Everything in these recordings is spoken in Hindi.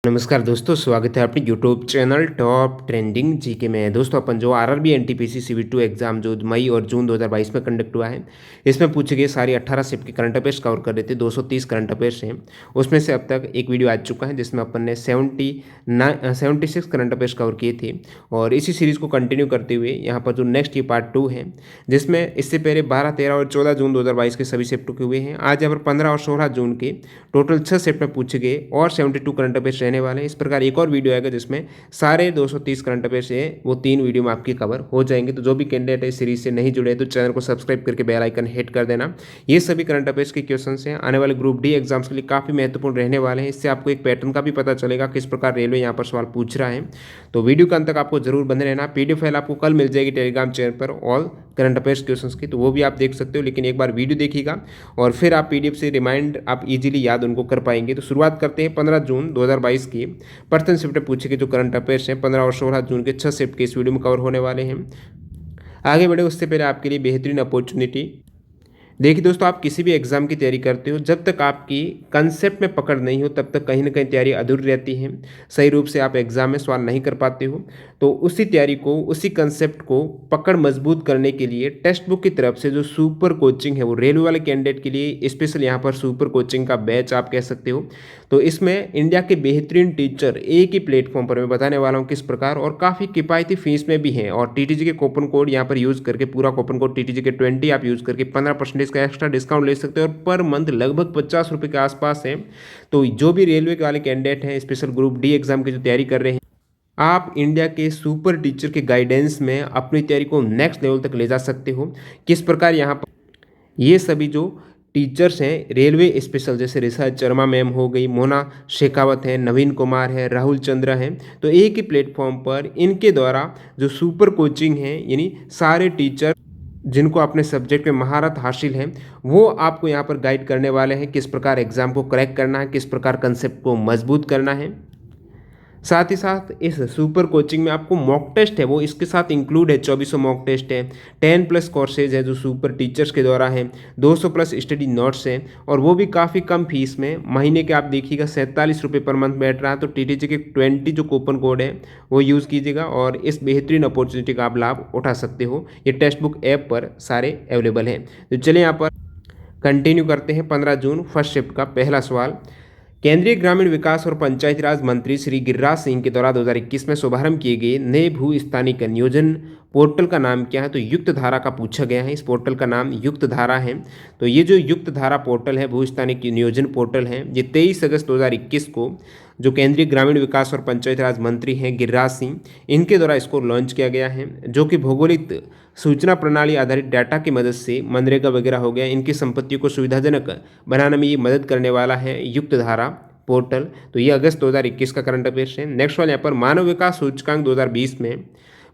नमस्कार दोस्तों, स्वागत है अपने YouTube channel top trending GK में। दोस्तों अपन जो आरआरबी एनटीपीसी सीवी2 एग्जाम जो मई और जून 2022 में कंडक्ट हुआ है, इसमें पूछे गए सारी 18 शिफ्ट के करंट अफेयर्स कवर कर रहे थे। 230 करंट अफेयर्स हैं, उसमें से अब तक एक वीडियो आ चुका है जिसमें अपन ने 76 करंट अफेयर्स कवर किए थे। और इसी सीरीज़ को कंटिन्यू करते हुए यहाँ पर जो नेक्स्ट ये पार्ट 2 है, जिसमें इससे पहले 12, 13 और 14 जून 2022 के सभी शिफ्ट के हुए हैं। आज यहाँ पर 15 और 16 जून के टोटल 6 शिफ्ट में पूछे गए और 72 करंट अफेयर्स रहने वाले हैं। इस प्रकार एक और वीडियो आएगा जिसमें सारे 230 करंट अफेयर्स है वो 3 वीडियो में आपकी कवर हो जाएंगे। तो जो भी कैंडिडेट इस सीरीज से नहीं जुड़े तो चैनल को सब्सक्राइब करके बेल आइकन हिट कर देना। ये सभी करंट अफेयर्स के क्वेश्चंस हैं, आने वाले ग्रुप डी एग्जाम्स के लिए काफ़ी महत्वपूर्ण रहने वाले हैं। इससे आपको एक पैटर्न का भी पता चलेगा किस प्रकार रेलवे यहाँ पर सवाल पूछ रहा है। तो वीडियो के अंत तक आपको जरूर बने रहना। पीडीएफ फाइल आपको कल मिल जाएगी टेलीग्राम चैनल पर ऑल करंट अफेयर्स क्वेश्चंस की, तो वो भी आप देख सकते हो। लेकिन एक बार वीडियो देखिएगा और फिर आप पीडीएफ से रिमाइंड आप इजीली याद उनको कर पाएंगे। तो शुरुआत करते हैं 15 जून 2022 की पर्सन शिफ्ट में पूछे गए जो करंट अफेयर्स हैं। 15 और 16 जून के 6 शिफ्ट के इस वीडियो में कवर होने वाले हैं। आगे बढ़े उससे पहले आपके लिए बेहतरीन अपॉर्चुनिटी। देखिए दोस्तों, आप किसी भी एग्जाम की तैयारी करते हो, जब तक आपकी कंसेप्ट में पकड़ नहीं हो तब तक कहीं ना कहीं तैयारी अधूरी रहती है। सही रूप से आप एग्जाम में सवाल नहीं कर पाते हो। तो उसी तैयारी को, उसी कंसेप्ट को पकड़ मजबूत करने के लिए टेक्स्ट बुक की तरफ से जो सुपर कोचिंग है, वो रेलवे वाले कैंडिडेट के लिए स्पेशल यहाँ पर सुपर कोचिंग का बैच आप कह सकते हो। तो इसमें इंडिया के बेहतरीन टीचर एक ही प्लेटफॉर्म पर मैं बताने वाला हूँ किस प्रकार, और काफ़ी किफ़ायती फीस में भी हैं। और टीटीजी के कूपन कोड यहाँ पर यूज़ करके, पूरा कूपन कोड टीटीजी के 20 आप यूज़ करके 15% का एक्स्ट्रा डिस्काउंट ले सकते हो। और पर मंथ लगभग 50 रुपये के आसपास है। तो जो भी रेलवे के वाले कैंडिडेट हैं, स्पेशल ग्रुप डी एग्जाम की जो तैयारी कर रहे हैं, आप इंडिया के सुपर टीचर के गाइडेंस में अपनी तैयारी को नेक्स्ट लेवल तक ले जा सकते हो। किस प्रकार यहाँ पर ये सभी जो टीचर्स हैं रेलवे स्पेशल, जैसे रिसर्च शर्मा मैम हो गई, मोना शेखावत हैं, नवीन कुमार है, राहुल चंद्र हैं, तो एक ही प्लेटफॉर्म पर इनके द्वारा जो सुपर कोचिंग है, यानी सारे टीचर जिनको अपने सब्जेक्ट में महारत हासिल है, वो आपको यहाँ पर गाइड करने वाले हैं किस प्रकार एग्जाम को क्रैक करना है, किस प्रकार कंसेप्ट को मजबूत करना है। साथ ही साथ इस सुपर कोचिंग में आपको मॉक टेस्ट है वो इसके साथ इंक्लूड है। 2400 मॉक टेस्ट है, 10+ कोर्सेज है जो सुपर टीचर्स के द्वारा है, 200+ स्टडी नोट्स हैं, और वो भी काफ़ी कम फीस में। महीने के आप देखिएगा 47 रुपये पर मंथ बैठ रहा है। तो टीटीजी के 20 जो कूपन कोड है वो यूज़ कीजिएगा और इस बेहतरीन अपॉर्चुनिटी का आप लाभ उठा सकते हो। ये टेक्स्ट बुक ऐप पर सारे अवेलेबल हैं। तो चलिए यहाँ पर कंटिन्यू करते हैं। 15 जून फर्स्ट शिफ्ट का पहला सवाल। केंद्रीय ग्रामीण विकास और पंचायती राज मंत्री श्री गिरिराज सिंह के द्वारा 2021 में शुभारंभ किए गए नए भू स्थानिक नियोजन पोर्टल का नाम क्या है? तो युक्त धारा का पूछा गया है। इस पोर्टल का नाम युक्त धारा है। तो ये जो युक्त धारा पोर्टल है, भू स्थानिक नियोजन पोर्टल है, ये 23 अगस्त 2021 को जो केंद्रीय ग्रामीण विकास और पंचायती राज मंत्री हैं गिरिराज सिंह, इनके द्वारा इसको लॉन्च किया गया है, जो कि भौगोलिक सूचना प्रणाली आधारित डाटा की मदद से मनरेगा वगैरह हो गया, इनकी संपत्तियों को सुविधाजनक बनाने में ये मदद करने वाला है युक्त धारा पोर्टल। तो ये अगस्त 2021 का करंट अफेयर्स है। नेक्स्ट वाले यहाँ पर मानव विकास सूचकांक 2020 में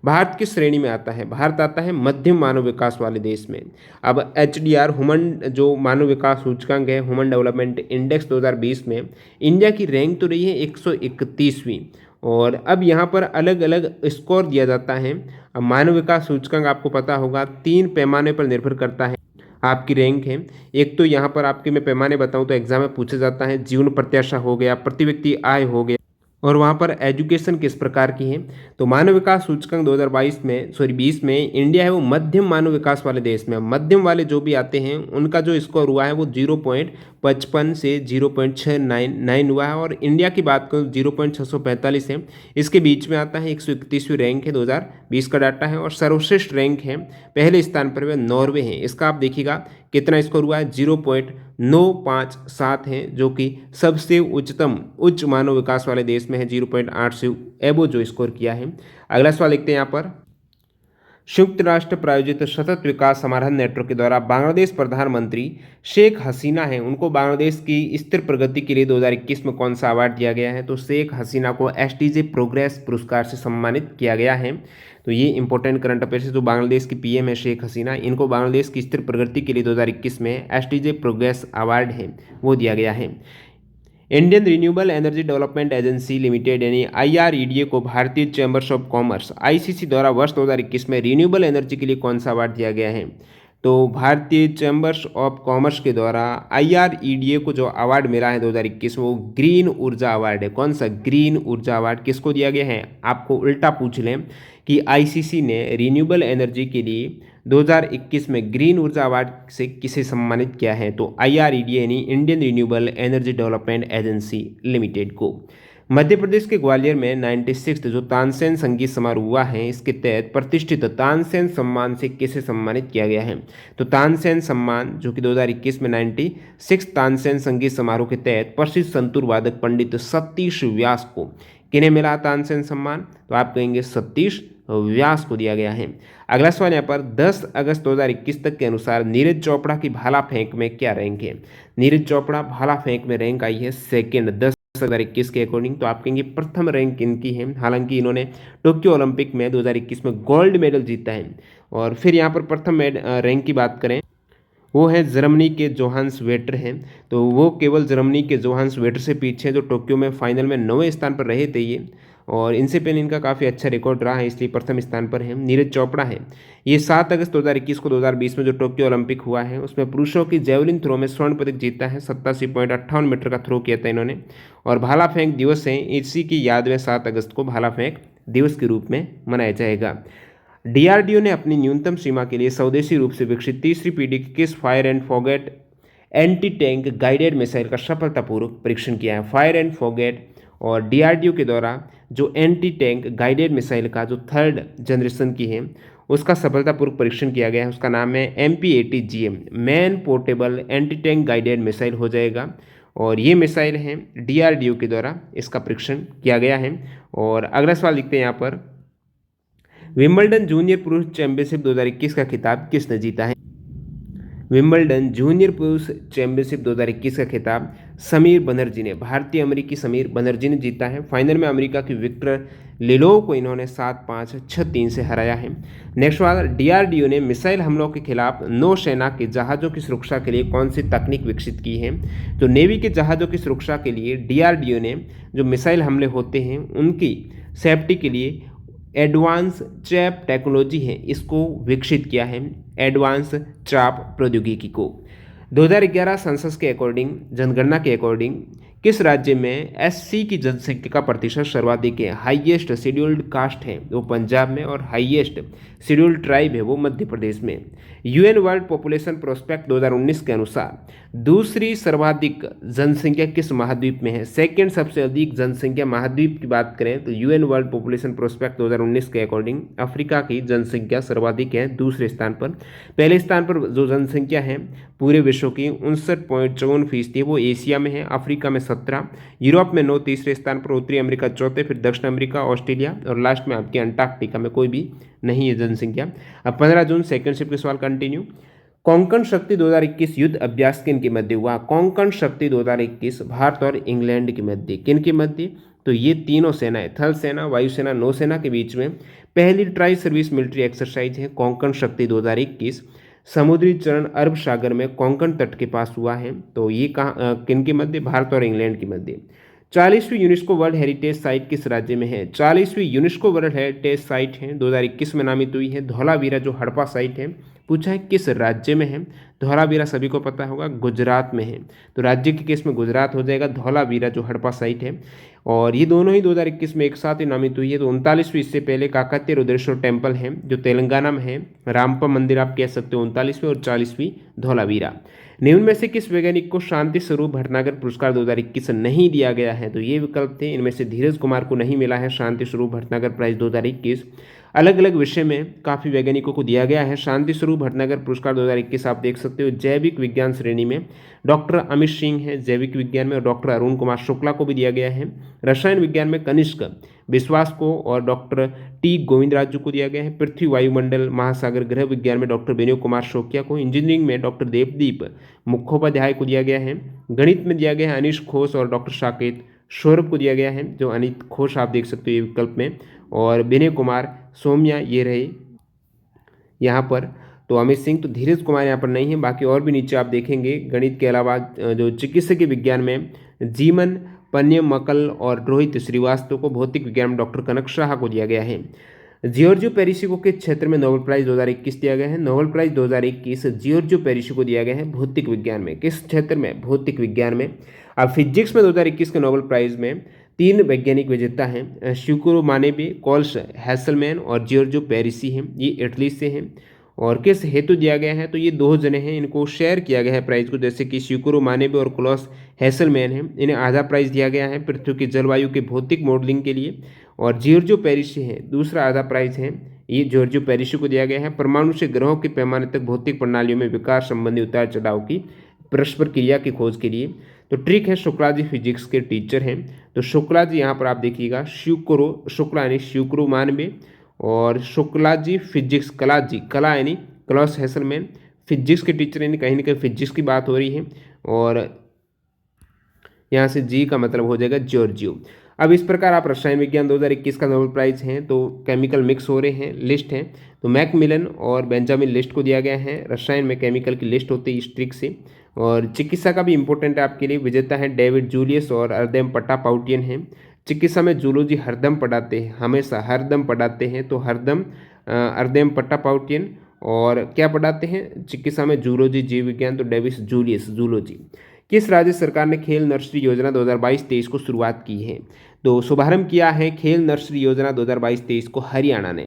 भारत किस श्रेणी में आता है? भारत आता है मध्यम मानव विकास वाले देश में। अब HDR ह्यूमन जो मानव विकास सूचकांक है, ह्यूमन डेवलपमेंट इंडेक्स 2020 में इंडिया की रैंक तो रही है 131वीं। और अब यहाँ पर अलग अलग स्कोर दिया जाता है। अब मानव विकास सूचकांक आपको पता होगा 3 पैमाने पर निर्भर करता है आपकी रैंक है। एक तो यहाँ पर आपके मैं पैमाने बताऊँ तो एग्जाम में पूछा जाता है, जीवन प्रत्याशा हो गया, प्रति व्यक्ति आय हो गया, और वहाँ पर एजुकेशन किस प्रकार की है। तो मानव विकास सूचकांक 2020 में इंडिया है वो मध्यम मानव विकास वाले देश में। मध्यम वाले जो भी आते हैं उनका जो स्कोर हुआ है वो 0.55 से 0.699 हुआ है। और इंडिया की बात करूँ 0.645 है। इसके बीच में आता है, 131वीं रैंक है, 2020 का डाटा है। और सर्वश्रेष्ठ रैंक है, पहले स्थान पर वह नॉर्वे है। इसका आप देखिएगा कितना स्कोर हुआ है, 0.957 है, जो कि सबसे उच्च मानव विकास वाले देश में है। 0.8 से एबो जो स्कोर किया है। अगला सवाल लिखते हैं यहाँ पर। संयुक्त राष्ट्र प्रायोजित सतत विकास समाधान नेटवर्क के द्वारा बांग्लादेश प्रधानमंत्री शेख हसीना है, उनको बांग्लादेश की स्थिर प्रगति के लिए 2021 में कौन सा अवार्ड दिया गया है? तो शेख हसीना को SDG प्रोग्रेस पुरस्कार से सम्मानित किया गया है। तो ये इंपॉर्टेंट करंट अफेयर है। जो बांग्लादेश की PM है शेख हसीना, इनको बांग्लादेश की स्थिर प्रगति के लिए 2021 में SDG प्रोग्रेस अवार्ड है वो दिया गया है। Indian renewable energy development agency limited यानी IREDA को भारतीय चैम्बर्स ऑफ कॉमर्स ICC द्वारा वर्ष 2021 में रिन्यूएबल एनर्जी के लिए कौन सा अवार्ड दिया गया है? तो भारतीय चैम्बर्स ऑफ कॉमर्स के द्वारा IREDA को जो अवार्ड मिला है 2021 में, वो ग्रीन ऊर्जा अवार्ड है। कौन सा? ग्रीन ऊर्जा अवार्ड किसको दिया गया है? आपको उल्टा पूछ लें कि ICC ने रिन्यूएबल एनर्जी के लिए 2021 में ग्रीन ऊर्जा अवार्ड से किसे सम्मानित किया है? तो IREDA यानी Indian renewable energy development agency limited को। मध्य प्रदेश के ग्वालियर में 96 जो तानसेन संगीत समारोह हुआ है, इसके तहत प्रतिष्ठित तानसेन सम्मान से किसे सम्मानित किया गया है? तो तानसेन सम्मान जो कि 2021 में 96 तानसेन संगीत समारोह के तहत प्रसिद्ध संतूर वादक पंडित सतीश व्यास को किन्हें मिला तानसेन सम्मान? तो आप कहेंगे सतीश व्यास को दिया गया है। अगला सवाल यहाँ पर 10 अगस्त 2021 तक के अनुसार नीरज चोपड़ा की भाला फेंक में क्या रैंक है? नीरज चोपड़ा भाला फेंक में रैंक आई है सेकेंड 10/21 के अकॉर्डिंग। तो आप कहेंगे प्रथम रैंक इनकी है, हालांकि इन्होंने टोक्यो ओलंपिक में 2021 में गोल्ड मेडल जीता है। और फिर यहाँ पर प्रथम रैंक की बात करें, वो है जर्मनी के जोहान्स वेटर हैं। तो वो केवल जर्मनी के जोहान्स वेटर से पीछे जो टोक्यो में फाइनल में 9वें स्थान पर रहे थे ये, और इनसे पहले इनका काफ़ी अच्छा रिकॉर्ड रहा है, इसलिए प्रथम स्थान पर है। नीरज चोपड़ा है, ये 7 अगस्त 2021 को 2020 में जो टोक्यो ओलंपिक हुआ है उसमें पुरुषों की जेवलिन थ्रो में स्वर्ण पदक जीता है। 87.58 मीटर का थ्रो किया था इन्होंने। और भाला फेंक दिवस है, इसी की याद में 7 अगस्त को भाला फेंक दिवस के रूप में मनाया जाएगा। DRDO ने अपनी न्यूनतम सीमा के लिए स्वदेशी रूप से विकसित तीसरी पीढ़ी की किस fire and forget anti tank guided missile का सफलतापूर्वक परीक्षण किया है? फायर एंड फॉगेट और DRDO के द्वारा जो एंटी टैंक गाइडेड मिसाइल का जो 3rd जनरेशन की है उसका सफलतापूर्वक परीक्षण किया गया है। उसका नाम है MP80GM, man portable anti tank guided missile हो जाएगा। और ये मिसाइल है DRDO के द्वारा इसका परीक्षण किया गया है। और अगला सवाल लिखते हैं यहाँ पर, विंबलडन जूनियर पुरुष चैंपियनशिप 2021 का खिताब किसने जीता है? विंबलडन जूनियर पुरुष चैंपियनशिप 2021 का खिताब समीर बनर्जी ने, भारतीय अमेरिकी समीर बनर्जी ने जीता है। फाइनल में अमेरिका की विक्टर लिलोव को इन्होंने 7-5, 6-3 से हराया है। नेक्स्ट सवाल, DRDO ने मिसाइल हमलों के खिलाफ नौसेना के जहाज़ों की सुरक्षा के लिए कौन सी तकनीक विकसित की है? तो नेवी के जहाज़ों की सुरक्षा के लिए DRDO ने जो मिसाइल हमले होते हैं उनकी सेफ्टी के लिए एडवांस ट्रैप टेक्नोलॉजी है, इसको विकसित किया है, एडवांस ट्रैप प्रौद्योगिकी को। 2011 सेंसस के अकॉर्डिंग, जनगणना के अकॉर्डिंग, किस राज्य में SC की जनसंख्या का प्रतिशत सर्वाधिक है? हाईएस्ट शेड्यूल्ड कास्ट है वो पंजाब में, और हाईएस्ट शेड्यूल्ड ट्राइब है वो मध्य प्रदेश में। UN वर्ल्ड पॉपुलेशन प्रोस्पेक्ट 2019 के अनुसार दूसरी सर्वाधिक जनसंख्या किस महाद्वीप में है? सेकंड सबसे अधिक जनसंख्या महाद्वीप की बात करें तो UN वर्ल्ड पॉपुलेशन प्रोस्पेक्ट 2019 के अकॉर्डिंग अफ्रीका की जनसंख्या सर्वाधिक है दूसरे स्थान पर। पहले स्थान पर जो जनसंख्या है पूरे विश्व की 59.54% वो एशिया में है, अफ्रीका में 17, यूरोप में 9 तीसरे स्थान पर, उत्तरी अमेरिका चौथे, फिर दक्षिण अमेरिका, ऑस्ट्रेलिया और लास्ट में आपके अंटार्कटिका में कोई भी नहीं है जनसंख्या। अब 15 जून सेकंड शिफ्ट के सवाल कंटिन्यू। कोंकण शक्ति 2021 युद्ध अभ्यास किन के मध्य हुआ? कोंकण शक्ति 2021 भारत और इंग्लैंड के मध्य। किन के मध्य? तो ये तीनों सेनाएं, थल सेना, वायुसेना, नौसेना के बीच में पहली ट्राई सर्विस मिलिट्री एक्सरसाइज है कोंकण शक्ति 2021। समुद्री चरण अरब सागर में कोंकण तट के पास हुआ है। तो ये कहाँ, किन के मध्य? भारत और इंग्लैंड के मध्य। 40वीं यूनेस्को वर्ल्ड हेरिटेज साइट किस राज्य में है? 40वीं यूनेस्को वर्ल्ड हेरिटेज साइट है 2021 में नामित हुई है धौलावीरा, जो हड़प्पा साइट है। पूछा है किस राज्य में है? धौलावीरा सभी को पता होगा गुजरात में है, तो राज्य के केस में गुजरात हो जाएगा। धौलावीरा जो हड़प्पा साइट है, और ये दोनों ही 2021 में एक साथ ही नामित हुई है। तो 39वीं, इससे पहले काकतीय रुद्रेश्वर टेम्पल है जो तेलंगाना में है, रामपा मंदिर आप कह सकते हो 39वीं, और 40वीं धौलावीरा। निम्न में से किस वैज्ञानिक को शांति स्वरूप भटनागर पुरस्कार 2021 नहीं दिया गया है? तो ये विकल्प थे, इनमें से धीरज कुमार को नहीं मिला है शांति स्वरूप भटनागर प्राइज 2021। अलग अलग विषय में काफ़ी वैज्ञानिकों को दिया गया है शांति स्वरूप भटनागर पुरस्कार 2021। आप देख सकते हो जैविक विज्ञान श्रेणी में डॉक्टर अमित सिंह है जैविक विज्ञान में, और डॉक्टर अरुण कुमार शुक्ला को भी दिया गया है। रसायन विज्ञान में कनिष्क विश्वास को और डॉक्टर टी गोविंदराजू को दिया गया है। पृथ्वी वायुमंडल महासागर ग्रह विज्ञान में डॉक्टर विनय कुमार शोकिया को। इंजीनियरिंग में डॉक्टर देवदीप मुखोपाध्याय को दिया गया है। गणित में दिया गया है अनिश घोष और डॉक्टर साकेत सौरभ को दिया गया है, जो अनित घोष आप देख सकते हो ये विकल्प में, और विनय कुमार सोम्या ये रहे यहाँ पर। तो अमित सिंह, तो धीरज कुमार यहाँ पर नहीं है। बाकी और भी नीचे आप देखेंगे गणित के अलावा जो चिकित्सकीय विज्ञान में जीवन पन्यमकल और रोहित श्रीवास्तव को, भौतिक विज्ञान में डॉक्टर कनक शाह को दिया गया है। जियोर्जियो पेरिसी को किस क्षेत्र में नोबेल प्राइज 2021 दिया गया है? नोबेल प्राइज 2021 जियोर्जियो पेरिसी को दिया गया है भौतिक विज्ञान में। किस क्षेत्र में? भौतिक विज्ञान में। अब फिजिक्स में 2021 के नोबेल प्राइज में 3 वैज्ञानिक विजेता हैं, शिकुरो मानेबे, कोल्स हैसलमैन और जियोर्जियो पेरिसी हैं। ये इटली से हैं। और किस हेतु दिया गया है? तो ये 2 जने हैं, इनको शेयर किया गया है प्राइज को। जैसे कि शिकुरो मानेबे और क्लॉस हैसलमैन हैं, इन्हें आधा प्राइज दिया गया है पृथ्वी की जलवायु के भौतिक मॉडलिंग के लिए। और जियोर्जियो पेरिसी है, दूसरा आधा प्राइज है, ये जियोर्जियो पेरिसी को दिया गया है परमाणु से ग्रहों के पैमाने तक भौतिक प्रणालियों में विकास संबंधी उतार चढ़ाव की परस्पर क्रिया की खोज के लिए। तो ट्रिक है, शुक्ला जी फिजिक्स के टीचर हैं। तो शुक्ला जी यहाँ पर आप देखिएगा, शुक्रो शुक्ला यानी शुक्रो मानवे, और शुक्ला जी फिजिक्स, कला जी कला यानी क्लॉस हैसलमैन फिजिक्स के टीचर, यानी कहीं ना कहीं फिजिक्स की बात हो रही है। और यहाँ से जी का मतलब हो जाएगा जियोर्जियो। अब इस प्रकार आप रसायन विज्ञान 2021 का नोबेल प्राइज हैं, तो केमिकल मिक्स हो रहे हैं, लिस्ट हैं। तो मैकमिलन और बेंजामिन लिस्ट को दिया गया है। रसायन में केमिकल की लिस्ट होती है इस ट्रिक से। और चिकित्सा का भी इंपॉर्टेंट है आपके लिए, विजेता है डेविड जूलियस और अर्देम पट्टापाउटियन हैं। चिकित्सा में जूलॉजी हरदम पढ़ाते हैं, हमेशा हरदम पढ़ाते हैं, तो हरदम अर्देम पट्टापाउटियन। और क्या पढ़ाते हैं चिकित्सा में? जूलॉजी, जीव विज्ञान, तो डेविस जूलियस जूलॉजी। किस राज्य सरकार ने खेल नर्सरी योजना 2022-23 को शुरुआत की है? तो शुभारंभ किया है खेल नर्सरी योजना 2022-23 को हरियाणा ने।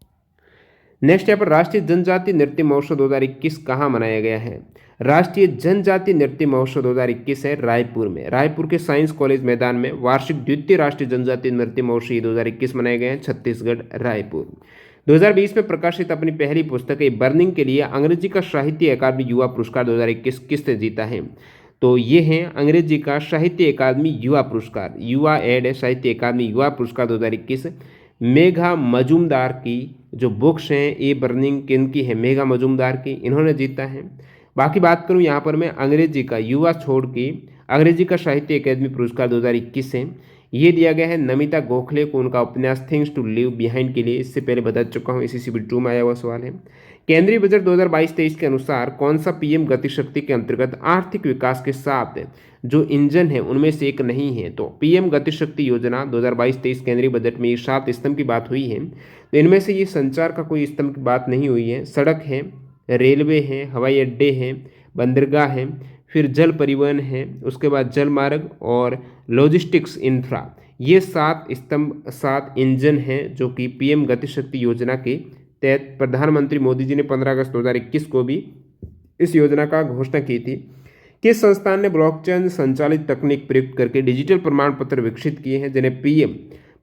नेक्स्ट यहाँ पर राष्ट्रीय जनजातीय नृत्य महोत्सव 2021 कहाँ मनाया गया है? राष्ट्रीय जनजातीय नृत्य महोत्सव 2021 है रायपुर में। रायपुर के साइंस कॉलेज मैदान में वार्षिक द्वितीय राष्ट्रीय जनजातीय नृत्य महोत्सव 2021 मनाए गए हैं, छत्तीसगढ़ रायपुर। 2020 में प्रकाशित अपनी पहली पुस्तक बर्निंग के लिए अंग्रेजी का साहित्य अकादमी युवा पुरस्कार 2021 किसने जीता है? तो ये हैं अंग्रेजी का साहित्य अकादमी युवा पुरस्कार, युवा एड है साहित्य अकादमी युवा पुरस्कार 2021 मेघा मजूमदार की जो बुक्स हैं ए बर्निंग किनकी है? मेघा मजूमदार की, इन्होंने जीता है। बाकी बात करूं यहाँ पर मैं अंग्रेजी का युवा छोड़ के अंग्रेजी का साहित्य अकादमी पुरस्कार 2021 है, ये दिया गया है नमिता गोखले को, उनका उपन्यास थिंग्स टू लिव बिहाइंड के लिए। इससे पहले बता चुका हूँ, इसी CBT 2 में आया हुआ सवाल है। केंद्रीय बजट 2022-23 के अनुसार कौन सा पीएम गति शक्ति के अंतर्गत आर्थिक विकास के 7 जो इंजन है उनमें से एक नहीं है? तो पीएम गति शक्ति योजना 2022-23 केंद्रीय बजट में ये 7 स्तंभ की बात हुई है, तो इनमें से ये संचार का कोई स्तंभ की बात नहीं हुई है। सड़क है, रेलवे है, हवाई अड्डे हैं, बंदरगाह है, फिर जल परिवहन है, उसके बाद जल मार्ग और लॉजिस्टिक्स इंफ्रा। ये 7 स्तंभ 7 इंजन हैं जो कि पीएम गति शक्ति योजना के तहत प्रधानमंत्री मोदी जी ने 15 अगस्त 2021 को भी इस योजना का घोषणा की थी। किस संस्थान ने ब्लॉकचेन संचालित तकनीक प्रयुक्त करके डिजिटल प्रमाण पत्र विकसित किए हैं, जिन्हें पीएम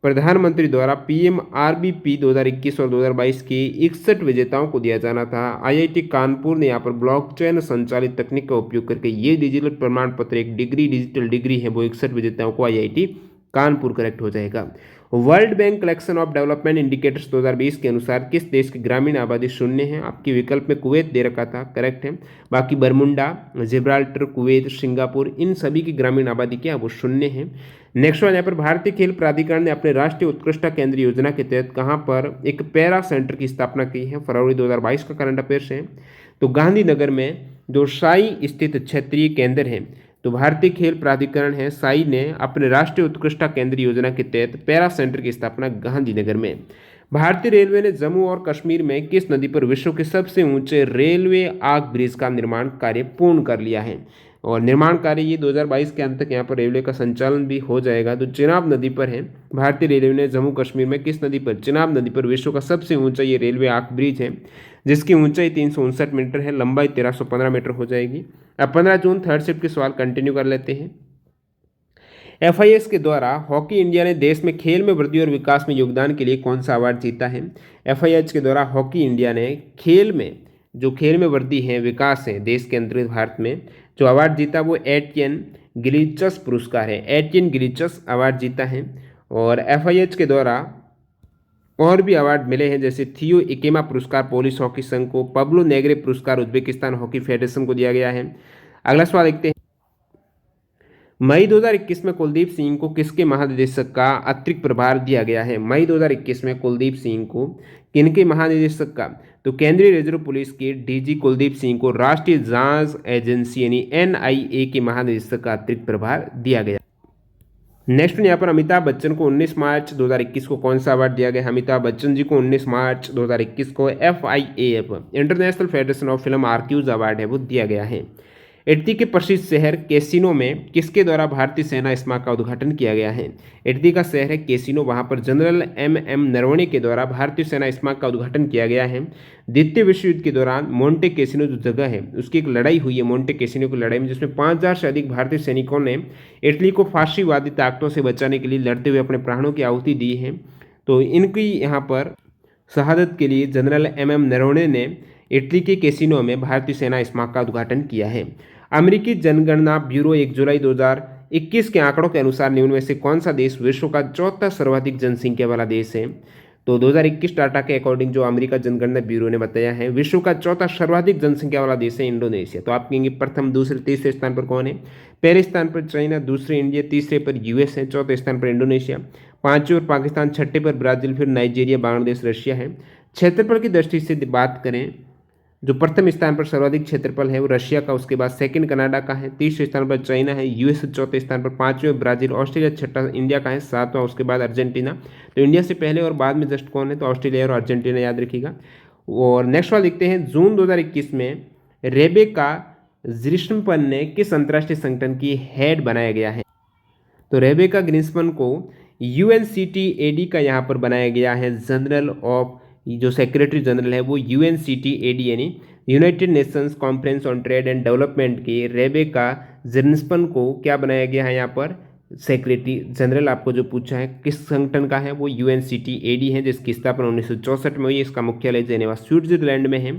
प्रधानमंत्री द्वारा PMRBP 2021 और 2022 के 61 विजेताओं को दिया जाना था? IIT कानपुर ने यहाँ पर ब्लॉकचेन संचालित तकनीक का उपयोग करके ये डिजिटल प्रमाण पत्र एक डिग्री डिजिटल डिग्री है वो 61 विजेताओं को IIT कानपुर करेक्ट हो जाएगा। World bank collection of development indicators 2020 के अनुसार किस देश की ग्रामीण आबादी शून्य है? आपके विकल्प में कुवैत दे रखा था, करेक्ट है। बाकी बरमुंडा, जिब्राल्टर, कुवैत, सिंगापुर, इन सभी की ग्रामीण आबादी क्या वो शून्य है। नेक्स्ट वन यहाँ पर भारतीय खेल प्राधिकरण ने अपने राष्ट्रीय उत्कृष्टता केंद्र योजना के तहत कहाँ पर एक पैरा सेंटर की स्थापना की है? फरवरी 2022 का करंट अफेयर्स है। तो गांधीनगर में जो साई स्थित क्षेत्रीय केंद्र है, तो भारतीय खेल प्राधिकरण है साई ने अपने राष्ट्रीय उत्कृष्टता केंद्र योजना के तहत पैरा सेंटर की स्थापना गांधीनगर में। भारतीय रेलवे ने जम्मू और कश्मीर में किस नदी पर विश्व के सबसे ऊंचे रेलवे आग ब्रिज का निर्माण कार्य पूर्ण कर लिया है? और निर्माण कार्य ये 2022 के अंत तक यहाँ पर रेलवे का संचालन भी हो जाएगा। तो चिनाब नदी पर है भारतीय रेलवे ने जम्मू कश्मीर में किस नदी पर? चिनाब नदी पर विश्व का सबसे ऊंचा ये रेलवे आग ब्रिज है, जिसकी ऊंचाई 359 मीटर है, लंबाई 1315 मीटर हो जाएगी। अब 15 जून थर्ड शिफ्ट के सवाल कंटिन्यू कर लेते हैं। FIS के द्वारा हॉकी इंडिया ने देश में खेल में वृद्धि और विकास में योगदान के लिए कौन सा अवार्ड जीता है? FIS के द्वारा हॉकी इंडिया ने खेल में वृद्धि है विकास है देश के अंतर्गत भारत में जो अवार्ड जीता वो एटियन गिलिचस पुरस्कार है, एटियन गिलिचस अवार्ड जीता है। और FIS के द्वारा और भी अवार्ड मिले हैं, जैसे थियो इकेमा पुरस्कार पोलिश हॉकी संघ को, पब्लो नेग्रे पुरस्कार उज्बेकिस्तान हॉकी फेडरेशन को दिया गया है। अगला सवाल देखते हैं। मई 2021 में कुलदीप सिंह को किसके महानिदेशक का अतिरिक्त प्रभार दिया गया है? मई 2021 में कुलदीप सिंह को किनके महानिदेशक का? तो केंद्रीय रिजर्व पुलिस के DG कुलदीप सिंह को राष्ट्रीय जांच एजेंसी यानी NIA के महानिदेशक का अतिरिक्त प्रभार दिया गया। नेक्स्ट यहाँ पर अमिताभ बच्चन को 19 मार्च 2021 को कौन सा अवार्ड दिया गया? अमिताभ बच्चन जी को 19 मार्च 2021 को FIAF international federation of film archives award है वो दिया गया है। इटली के प्रसिद्ध शहर कैसिनो में किसके द्वारा भारतीय सेना स्मारक का उद्घाटन किया गया है? इटली का शहर है कैसिनो, वहां पर जनरल MM नरवणे के द्वारा भारतीय सेना स्मारक का उद्घाटन किया गया है। द्वितीय विश्व युद्ध के दौरान मोंटे कैसिनो जो जगह है उसकी एक लड़ाई हुई है, मोंटे कैसिनो की लड़ाई में, जिसमें 5000 से अधिक भारतीय सैनिकों ने इटली को फांसीवादी ताकतों से बचाने के लिए लड़ते हुए अपने प्राणों की आहुति दी है। तो इनकी यहाँ पर शहादत के लिए जनरल MM नरवणे ने इटली के कैसिनो में भारतीय सेना स्मारक का उद्घाटन किया है। अमेरिकी जनगणना ब्यूरो 1 जुलाई 2021 के आंकड़ों के अनुसार निम्न में से कौन सा देश विश्व का चौथा सर्वाधिक जनसंख्या वाला देश है? तो 2021 डाटा के अकॉर्डिंग जो अमेरिका जनगणना ब्यूरो ने बताया है, विश्व का चौथा सर्वाधिक जनसंख्या वाला देश है इंडोनेशिया। तो आप कहेंगे प्रथम, दूसरे, तीसरे स्थान पर कौन है? पहले स्थान पर चाइना, दूसरे इंडिया, तीसरे पर US है, चौथे स्थान पर इंडोनेशिया, पांचवें और पाकिस्तान, छठे पर ब्राजील, फिर नाइजीरिया, बांग्लादेश, रशिया है। क्षेत्रफल की दृष्टि से बात करें, जो प्रथम स्थान पर सर्वाधिक क्षेत्रफल है वो रशिया का, उसके बाद सेकंड कनाडा का है, तीसरे स्थान पर चाइना है, US चौथे स्थान पर, पांचवें ब्राजील, ऑस्ट्रेलिया छठा, इंडिया का है सातवां, उसके बाद अर्जेंटीना। तो इंडिया से पहले और बाद में जस्ट कौन है? तो ऑस्ट्रेलिया और अर्जेंटीना, याद रखिएगा। और नेक्स्ट वाला देखते हैं, जून 2021 में रेबेका ग्रिम्सन ने किस अंतर्राष्ट्रीय संगठन की हेड बनाया गया है? तो रेबेका ग्रिम्सन को UNCTAD का यहाँ पर बनाया गया है जनरल ऑफ, जो सेक्रेटरी जनरल है वो UNCTAD यानी United Nations conference on trade and development के रेबेका ग्रिम्सन को क्या बनाया गया है यहाँ पर? Secretary general. आपको जो पूछा है किस संगठन का है, वो UNCTAD है, जिसकी स्थापना 1964 में हुई। इसका मुख्यालय जेनेवा स्विट्जरलैंड में है।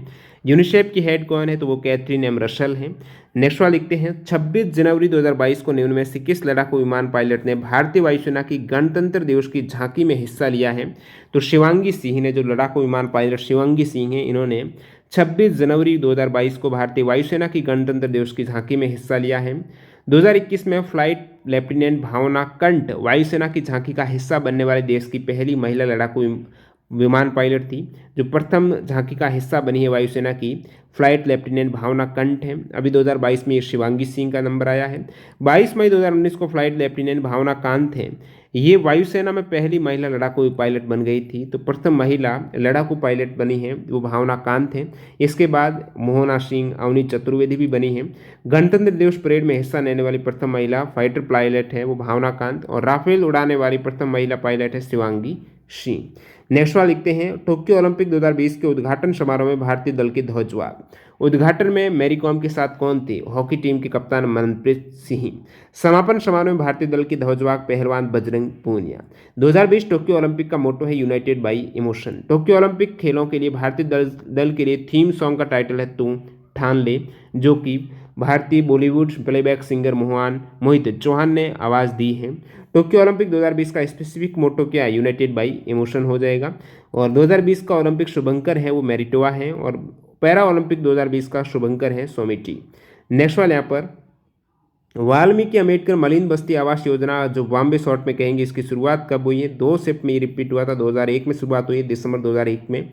यूनिसेफ की हेड कौन है? तो वो कैथरीन M रसल है। नेक्स्ट वाला लिखते हैं, 26 जनवरी 2022 को निम्न में से किस लड़ाकू विमान पायलट ने भारतीय वायुसेना की गणतंत्र दिवस की झांकी में हिस्सा लिया है? तो शिवांगी सिंह ने, जो लड़ाकू विमान पायलट शिवांगी सिंह है, इन्होंने 26 जनवरी 2022 को भारतीय वायुसेना की गणतंत्र दिवस की झांकी में हिस्सा लिया है। 2021 में फ्लाइट लेफ्टिनेंट भावना कंठ वायुसेना की झांकी का हिस्सा बनने वाले देश की पहली महिला लड़ाकू विमान पायलट थी। जो प्रथम झांकी का हिस्सा बनी है वायुसेना की, फ्लाइट लेफ्टिनेंट भावना कंठ है। अभी 2022 में ये शिवांगी सिंह का नंबर आया है। 22 मई 2019 को फ्लाइट लेफ्टिनेंट भावना कांत है, ये वायुसेना में पहली महिला लड़ाकू पायलट बन गई थी। तो प्रथम महिला लड़ाकू पायलट बनी है वो भावना कांत है। इसके बाद मोहना सिंह, अवनी चतुर्वेदी भी बनी है। गणतंत्र दिवस परेड में हिस्सा लेने वाली प्रथम महिला फाइटर पायलट है वो भावना कांत, और राफेल उड़ाने वाली प्रथम महिला पायलट है शिवांगी सिंह। नेक्स्ट वाला लिखते हैं, टोक्यो ओलंपिक 2020 के उद्घाटन समारोह में भारतीय दल के ध्वजवाहक, उद्घाटन में मैरी कॉम के साथ कौन थे? हॉकी टीम के कप्तान मनप्रीत सिंह। समापन समारोह में भारतीय दल के ध्वजवाहक पहलवान बजरंग पूनिया। 2020 टोक्यो ओलंपिक का मोटो है United by emotion. Tokyo Olympic खेलों के लिए भारतीय दल के लिए थीम सॉन्ग का टाइटल है तू ठान ले, जो कि भारतीय बॉलीवुड प्लेबैक सिंगर मोहित चौहान ने आवाज़ दी है। टोक्यो ओलंपिक 2020 का स्पेसिफिक मोटो क्या है? यूनाइटेड बाई इमोशन हो जाएगा। और 2020 का ओलंपिक शुभंकर है वो मैरिटोवा है, और पैरा ओलंपिक 2020 का शुभंकर है सोमिटी। नेक्स्ट वाले यहाँ पर, वाल्मीकि अम्बेडकर मलिन बस्ती आवास योजना, जो बॉम्बे शॉर्ट में कहेंगे, इसकी शुरुआत कब हुई है? 2 शिफ्ट में ये रिपीट हुआ था। 2001 में शुरुआत हुई है, दिसंबर 2001 में।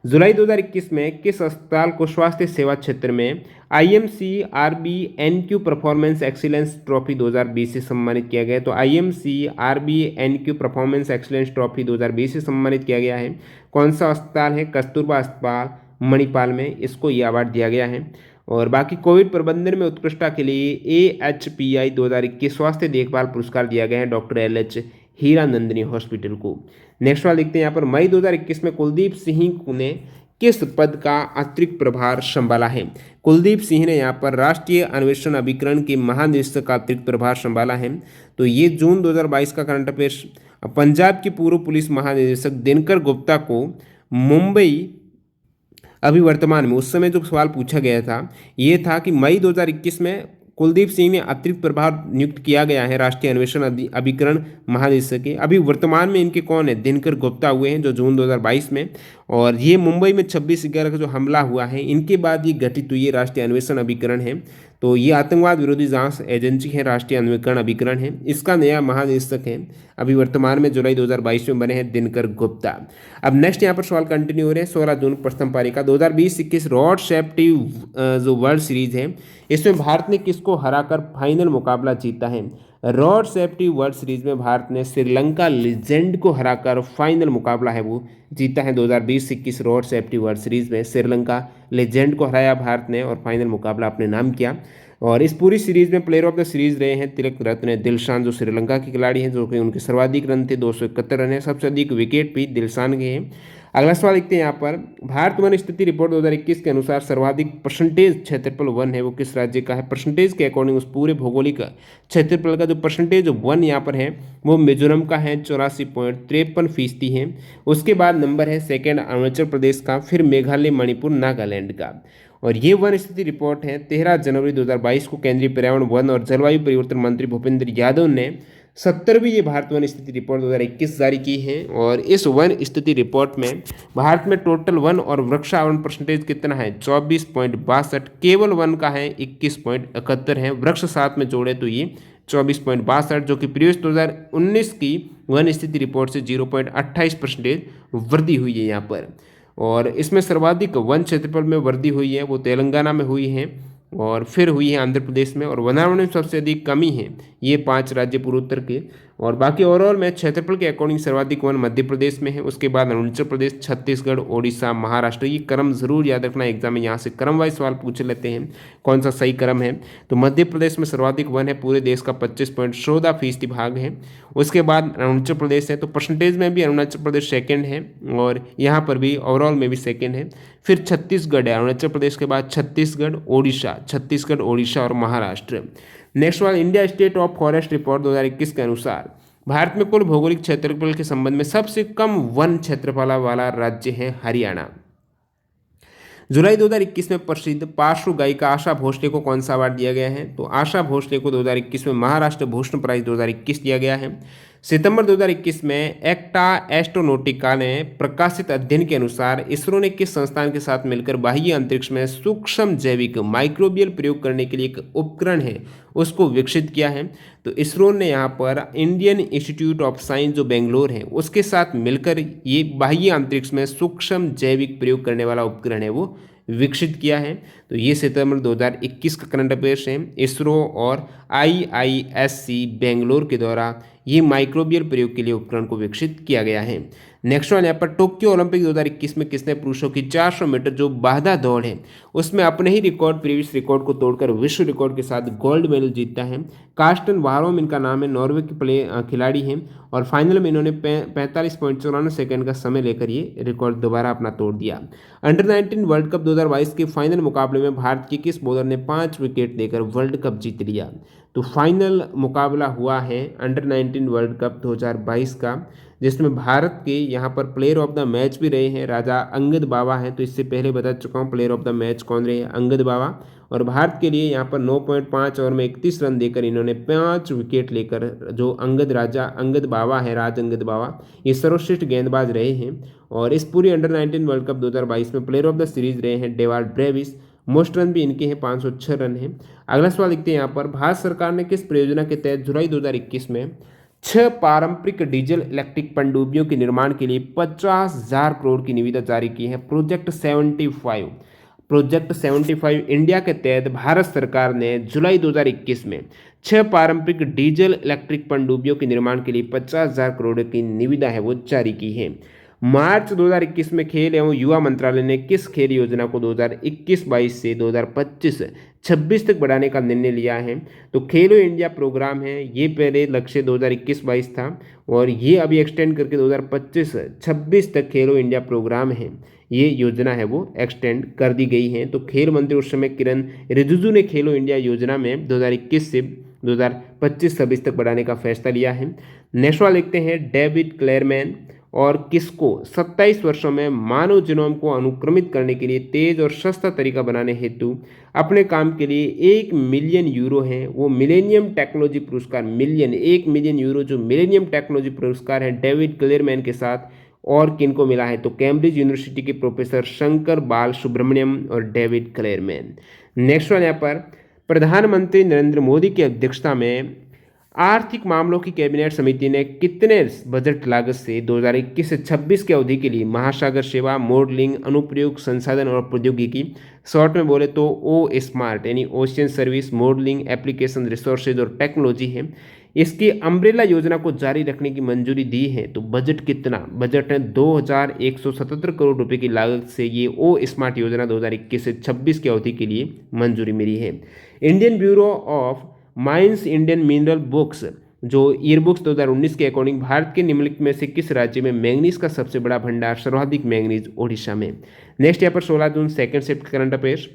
जुलाई 2021 में किस अस्पताल को स्वास्थ्य सेवा क्षेत्र में IMC-RBNQ परफॉर्मेंस एक्सीलेंस ट्रॉफी 2020 से सम्मानित किया गया है? तो IMC-RBNQ परफॉर्मेंस एक्सीलेंस ट्रॉफी 2020 से सम्मानित किया गया है। कौन सा अस्पताल है? कस्तूरबा अस्पताल मणिपाल में इसको ये अवार्ड दिया गया है। और बाकी कोविड प्रबंधन में उत्कृष्टता के लिए AHPI 2021 स्वास्थ्य देखभाल पुरस्कार दिया गया है डॉक्टर LH हीरानंदिनी हॉस्पिटल को। नेक्स्ट वाला देखते हैं यहाँ पर, मई 2021 में कुलदीप सिंह ने किस पद का अतिरिक्त प्रभार संभाला है? कुलदीप सिंह ने यहाँ पर राष्ट्रीय अन्वेषण अभिकरण के महानिदेशक का अतिरिक्त प्रभार संभाला है। तो ये जून 2022 का करंट अफेयर्स। पंजाब के पूर्व पुलिस महानिदेशक दिनकर गुप्ता को मुंबई, अभी वर्तमान में, उस समय जो सवाल पूछा गया था ये था कि मई 2021 में कुलदीप सिंह ने अतिरिक्त प्रभार नियुक्त किया गया है राष्ट्रीय अन्वेषण अभिकरण महानिदेशक के। अभी वर्तमान में इनके कौन है? दिनकर गुप्ता हुए हैं जो जून 2022 में, और ये मुंबई में 26/11 का जो हमला हुआ है इनके बाद ये गठित हुई है राष्ट्रीय अन्वेषण अभिकरण है। तो ये आतंकवाद विरोधी जांच एजेंसी है, राष्ट्रीय अन्वेषण अभिकरण है। इसका नया महानिदेशक है अभी वर्तमान में जुलाई 2022 में बने हैं दिनकर गुप्ता। अब नेक्स्ट यहाँ पर सवाल कंटिन्यू हो रहे हैं। 16 जून प्रथम पारी का 2020-21 रोड सेफ्टी जो वर्ल्ड सीरीज है, इसमें भारत ने किसको हराकर फाइनल मुकाबला जीता है? रोड सेफ्टी वर्ल्ड सीरीज में भारत ने श्रीलंका लीजेंड को हराकर फाइनल मुकाबला है वो जीता है। 2020-21 रोड सेफ्टी वर्ल्ड सीरीज में श्रीलंका लीजेंड को हराया भारत ने और फाइनल मुकाबला अपने नाम किया। और इस पूरी सीरीज में प्लेयर ऑफ द सीरीज रहे हैं तिलक रत्न दिलशान, जो श्रीलंका के खिलाड़ी हैं, जो कि उनके सर्वाधिक रन थे 271 रन है। सबसे अधिक विकेट भी दिलशान के हैं। अगला सवाल देखते हैं यहाँ पर, भारत वन स्थिति रिपोर्ट 2021 के अनुसार सर्वाधिक परसेंटेज क्षेत्रफल वन है वो किस राज्य का है। परसेंटेज के अकॉर्डिंग उस पूरे भौगोलिक क्षेत्रफल का जो परसेंटेज वन यहाँ पर है वो मिजोरम का है, 84.53% है। उसके बाद नंबर है सेकेंड अरुणाचल प्रदेश का, फिर मेघालय, मणिपुर, नागालैंड का। और ये वन स्थिति रिपोर्ट है 13 जनवरी 2022 को केंद्रीय पर्यावरण, वन और जलवायु परिवर्तन मंत्री भूपेंद्र यादव ने 70वीं ये भारत वन स्थिति रिपोर्ट 2021 जारी की है। और इस वन स्थिति रिपोर्ट में भारत में टोटल वन और वृक्षावरण परसेंटेज कितना है, 24.62। केवल वन का है 21.71 है, वृक्ष साथ में जोड़े तो ये 24.62, जो कि प्रीवियस 2019 की वन स्थिति रिपोर्ट से 0.28% वृद्धि हुई है यहाँ पर। और इसमें सर्वाधिक वन क्षेत्रफल में वृद्धि हुई है वो तेलंगाना में हुई है, और फिर हुई है आंध्र प्रदेश में, और वनावरण में सबसे अधिक कमी है ये 5 राज्य पूर्वोत्तर के। और बाकी ओवरऑल में क्षेत्रफल के अकॉर्डिंग सर्वाधिक वन मध्य प्रदेश में है, उसके बाद अरुणाचल प्रदेश, छत्तीसगढ़, ओडिशा, महाराष्ट्र। ये क्रम जरूर याद रखना, एग्जाम में यहाँ से क्रम वाइज सवाल पूछ लेते हैं कौन सा सही क्रम है। तो मध्य प्रदेश में सर्वाधिक वन है, पूरे देश का 25.14% भाग है। उसके बाद अरुणाचल प्रदेश है, तो परसेंटेज में भी अरुणाचल प्रदेश सेकेंड है और यहाँ पर भी ओवरऑल में भी सेकेंड है। फिर छत्तीसगढ़ है, अरुणाचल प्रदेश के बाद छत्तीसगढ़, ओडिशा और महाराष्ट्र। नेक्स्ट वाला, India state of forest report 2021 के अनुसार भारत में कुल भौगोलिक क्षेत्रफल के संबंध में सबसे कम वन क्षेत्रफल वाला राज्य है हरियाणा। जुलाई 2021 में प्रसिद्ध पार्श्व गायिका आशा भोसले को कौन सा अवार्ड दिया गया है, तो आशा भोसले को 2021 में महाराष्ट्र भूषण प्राइज 2021 दिया गया है। सितंबर 2021 में एक्टा एस्ट्रोनॉटिका ने प्रकाशित अध्ययन के अनुसार इसरो ने किस संस्थान के साथ मिलकर बाह्य अंतरिक्ष में सूक्ष्म जैविक माइक्रोबियल प्रयोग करने के लिए एक उपकरण है उसको विकसित किया है। तो इसरो ने यहाँ पर इंडियन इंस्टीट्यूट ऑफ साइंस जो बेंगलोर है उसके साथ मिलकर ये बाह्य अंतरिक्ष में सूक्ष्म जैविक प्रयोग करने वाला उपकरण है वो विकसित किया है। तो ये सितंबर 2021 का करंट अफेयर्स है। इसरो और IISc बेंगलोर के द्वारा ये माइक्रोबियल प्रयोग के लिए उपकरण को विकसित किया गया है। नेक्स्ट वन यहाँ पर, टोक्यो ओलंपिक 2021 में किसने पुरुषों की 400 मीटर जो बाधा दौड़ है उसमें अपने ही प्रीवियस रिकॉर्ड को तोड़कर विश्व रिकॉर्ड के साथ गोल्ड मेडल जीता है। कार्स्टन वारोम इनका नाम है, नॉर्वे के खिलाड़ी हैं और फाइनल में इन्होंने 45.94 सेकंड का समय लेकर ये रिकॉर्ड दोबारा अपना तोड़ दिया। अंडर 19 वर्ल्ड कप 2022 के फाइनल मुकाबले में भारत के किस बॉलर ने 5 विकेट लेकर वर्ल्ड कप जीत लिया। तो फाइनल मुकाबला हुआ है अंडर 19 वर्ल्ड कप 2022 का, जिसमें भारत के यहाँ पर प्लेयर ऑफ द मैच भी रहे हैं राजा अंगद बाबा हैं। तो इससे पहले बता चुका हूँ प्लेयर ऑफ द मैच कौन रहे हैं, अंगद बाबा। और भारत के लिए यहाँ पर 9.5 ओवर में 31 रन देकर इन्होंने 5 विकेट लेकर जो राजा अंगद बाबा है, राज अंगद बाबा, ये सर्वश्रेष्ठ गेंदबाज रहे हैं। और इस पूरी अंडर 19 वर्ल्ड कप 2022 में प्लेयर ऑफ द सीरीज रहे हैं डेवाल्ड ब्रेविस। मोस्ट रन भी इनके हैं, 506 रन हैं। अगला सवाल लिखते हैं यहाँ पर, भारत सरकार ने किस परियोजना के तहत जुलाई 2021 में 6 पारंपरिक डीजल इलेक्ट्रिक पनडुब्बियों के निर्माण के लिए 50,000 करोड़ की निविदा जारी की है। प्रोजेक्ट 75 इंडिया के तहत भारत सरकार ने जुलाई 2021 में 6 पारंपरिक डीजल इलेक्ट्रिक पनडुब्बियों के निर्माण के लिए 50,000 करोड़ की निविदा है वो जारी की है। मार्च 2021 में खेल एवं युवा मंत्रालय ने किस खेल योजना को 2021-22 से 2025-26 तक बढ़ाने का निर्णय लिया है। तो खेलो इंडिया प्रोग्राम है, ये पहले लक्ष्य 2021-22 था और ये अभी एक्सटेंड करके 2025-26 तक खेलो इंडिया प्रोग्राम है, ये योजना है वो एक्सटेंड कर दी गई है। तो खेल मंत्री उस समय किरण रिजिजू ने खेलो इंडिया योजना में 2021 से 2025-26 तक बढ़ाने का फैसला लिया है। नेक्स्ट वाला लिखते हैं, डेविड क्लेरमैन और किसको 27 वर्षों में मानव जीनोम को अनुक्रमित करने के लिए तेज और सस्ता तरीका बनाने हेतु अपने काम के लिए 1 मिलियन यूरो है वो मिलेनियम टेक्नोलॉजी पुरस्कार, 1 मिलियन यूरो जो मिलेनियम टेक्नोलॉजी पुरस्कार है डेविड क्लेरमैन के साथ और किनको मिला है। तो कैम्ब्रिज यूनिवर्सिटी के प्रोफेसर शंकर बाल सुब्रमण्यम और डेविड क्लेरमैन। नेक्स्ट वन यहाँ पर, प्रधानमंत्री नरेंद्र मोदी की अध्यक्षता में आर्थिक मामलों की कैबिनेट समिति ने कितने बजट लागत से 2021 से 26 की अवधि के लिए महासागर सेवा, मॉडलिंग, अनुप्रयोग, संसाधन और प्रौद्योगिकी, शॉर्ट में बोले तो ओ स्मार्ट यानी ocean service, modelling, application, resources और टेक्नोलॉजी है, इसकी अम्ब्रेला योजना को जारी रखने की मंजूरी दी है। तो बजट कितना, बजट है 2177 करोड़ रुपए की लागत से ये ओ स्मार्ट योजना 2021 से 26 की अवधि के लिए मंजूरी मिली है। Indian bureau of mines Indian mineral books जो ईयरबुक्स 2019 के अकॉर्डिंग भारत के निम्नलिखित में से किस राज्य में मैंगनीज का सबसे बड़ा भंडार, सर्वाधिक मैंगनीज ओडिशा में। नेक्स्ट यहाँ पर 16 June second shift current affairs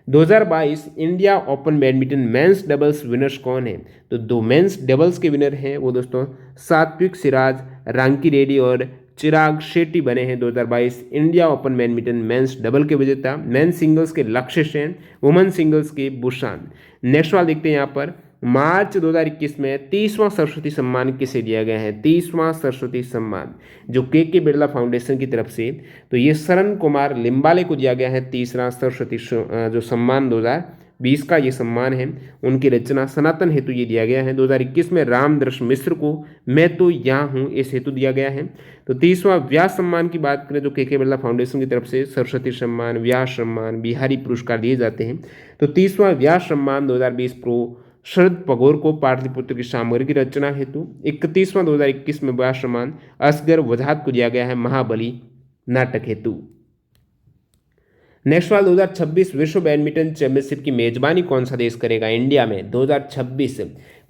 2022 India open badminton men's doubles winners कौन है। तो दो मेंस डबल्स के विनर हैं वो दोस्तों सात्विक सिराज, रांकी रेड्डी और चिराग शेट्टी बने हैं 2022 India open badminton men's double के विजेता। मेन सिंगल्स के लक्ष्य सेन, वुमेन सिंगल्स के बुशान। नेक्स्ट वाला देखते हैं यहाँ पर मार्च 2021 में 30वां सरस्वती सम्मान किसे दिया गया है। 30वां सरस्वती सम्मान जो के बिरला फाउंडेशन की तरफ से, तो ये शरण कुमार लिम्बाले को दिया गया है 30वां सरस्वती जो सम्मान 2020 का ये सम्मान है। उनकी रचना सनातन हेतु ये दिया गया है। 2021 में रामदर्श मिश्र को मैं तो यहाँ हूँ इस हेतु दिया गया है। तो 30वां व्यास सम्मान की बात करें जो के बिरला फाउंडेशन की तरफ से सरस्वती सम्मान, व्यास सम्मान, बिहारी पुरस्कार दिए जाते हैं। तो 30वां व्यास सम्मान 2020 प्रो शरद पगोर को पाटलिपुत्र की सामग्री की रचना हेतु। 31वां 2021 में व्यास सम्मान असगर वजाहत को दिया गया है महाबली नाटक हेतु। नेक्स्ट वाला 2026 विश्व बैडमिंटन चैंपियनशिप की मेजबानी कौन सा देश करेगा इंडिया में। 2026